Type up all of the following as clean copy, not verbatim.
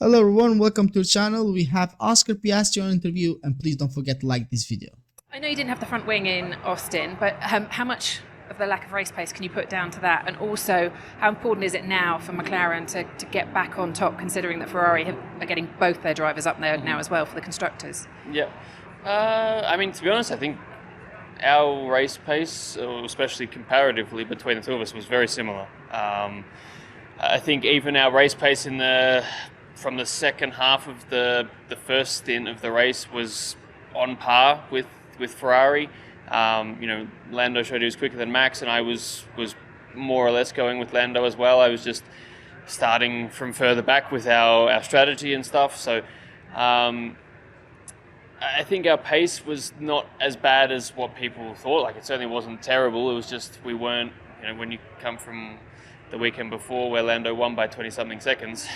Hello everyone, welcome to the channel. We have Oscar Piastri on interview, and please don't forget to like this video. I know you didn't have the front wing in Austin, but how much of the lack of race pace can you put down to that? And also, how important is it now for McLaren to get back on top, considering that Ferrari are getting both their drivers up there now as well for the constructors? Yeah. I mean, to be honest, I think our race pace, especially comparatively between the two of us, was very similar. I think even our race pace from the second half of the first stint of the race was on par with Ferrari. Lando showed he was quicker than Max, and I was more or less going with Lando as well. I was just starting from further back with our strategy and stuff. So I think our pace was not as bad as what people thought. Like, it certainly wasn't terrible. It was just we weren't, when you come from the weekend before where Lando won by 20-something seconds,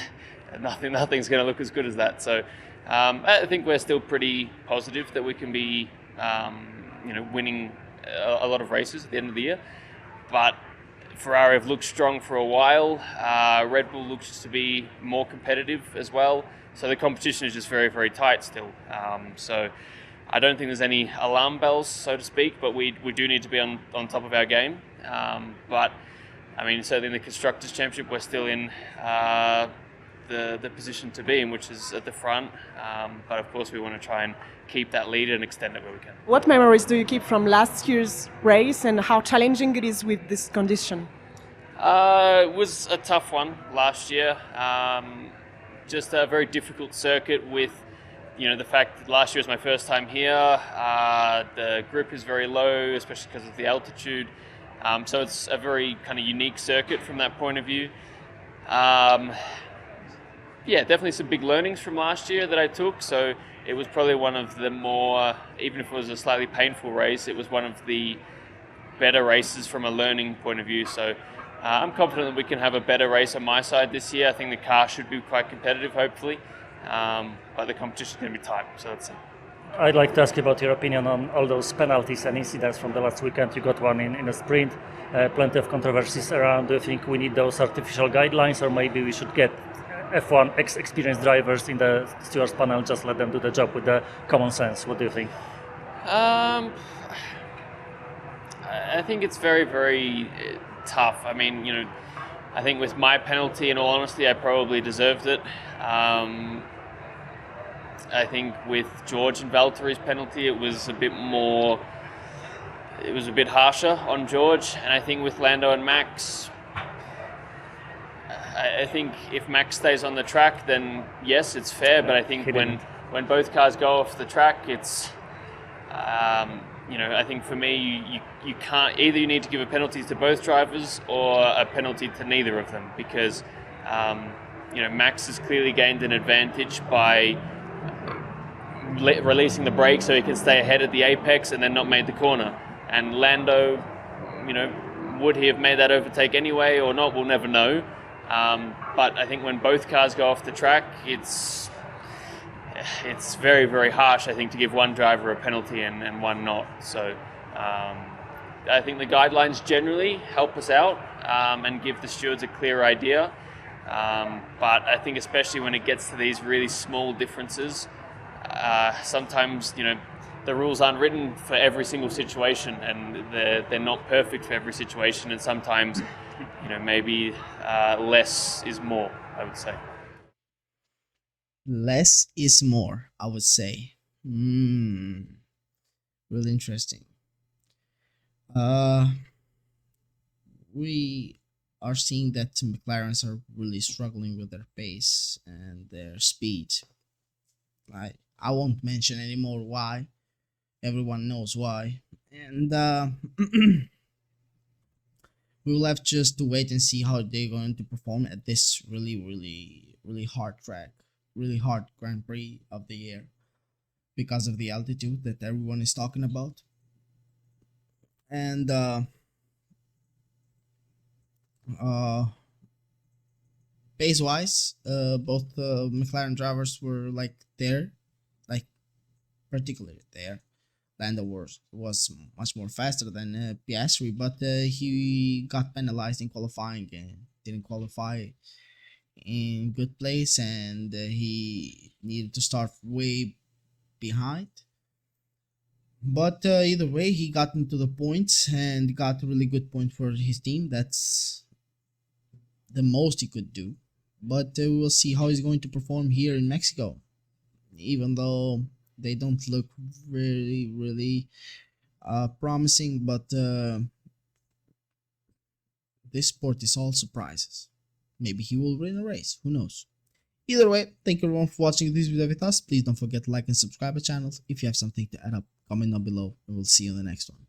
nothing's going to look as good as that. So I think we're still pretty positive that we can be, winning a lot of races at the end of the year. But Ferrari have looked strong for a while. Red Bull looks to be more competitive as well. So the competition is just very, very tight still. So I don't think there's any alarm bells, so to speak, but we do need to be on top of our game. But I mean, certainly in the Constructors' Championship, we're still in the position to be in, which is at the front. But of course, we want to try and keep that lead and extend it where we can. What memories do you keep from last year's race, and how challenging it is with this condition? It was a tough one last year. Just a very difficult circuit with, the fact that last year was my first time here. The grip is very low, especially because of the altitude. So it's a very kind of unique circuit from that point of view. Definitely some big learnings from last year that I took. So it was probably one of the more, even if it was a slightly painful race, it was one of the better races from a learning point of view. So I'm confident that we can have a better race on my side this year. I think the car should be quite competitive, hopefully. But the competition is going to be tight, so let's see. I'd like to ask you about your opinion on all those penalties and incidents from the last weekend. You got one in a sprint, plenty of controversies around. Do you think we need those artificial guidelines, or maybe we should get F1 experienced drivers in the stewards panel, just let them do the job with the common sense? What do you think? I think it's very, very tough. I mean, I think with my penalty, in all honesty, I probably deserved it. I think with George and Valtteri's penalty, it was a bit harsher on George. And I think with Lando and Max, I think if Max stays on the track, then yes, it's fair. But I think when both cars go off the track, it's, I think for me, you can't, either you need to give a penalty to both drivers or a penalty to neither of them, because, Max has clearly gained an advantage by releasing the brake so he can stay ahead at the apex and then not made the corner. And Lando, would he have made that overtake anyway or not? We'll never know. But I think when both cars go off the track, it's very, very harsh, I think, to give one driver a penalty and one not. So I think the guidelines generally help us out and give the stewards a clear idea. But I think especially when it gets to these really small differences, sometimes, the rules aren't written for every single situation, and they're not perfect for every situation, and sometimes, maybe less is more, I would say. Less is more, I would say. Really interesting. We are seeing that McLarens are really struggling with their pace and their speed. I won't mention anymore why. Everyone knows why. And we will have just to wait and see how they're going to perform at this really hard track. Really hard Grand Prix of the year, because of the altitude that everyone is talking about. And pace wise, both McLaren drivers were particularly there. Lando was much more faster than Piastri, but he got penalized in qualifying and didn't qualify in good place, and he needed to start way behind. But either way, he got into the points and got a really good point for his team. That's the most he could do. But we'll see how he's going to perform here in Mexico, even though they don't look really promising. But this sport is all surprises. Maybe he will win a race. Who knows? Either way, thank you everyone for watching this video with us. Please don't forget to like and subscribe to the channel. If you have something to add up, comment down below, and we'll see you in the next one.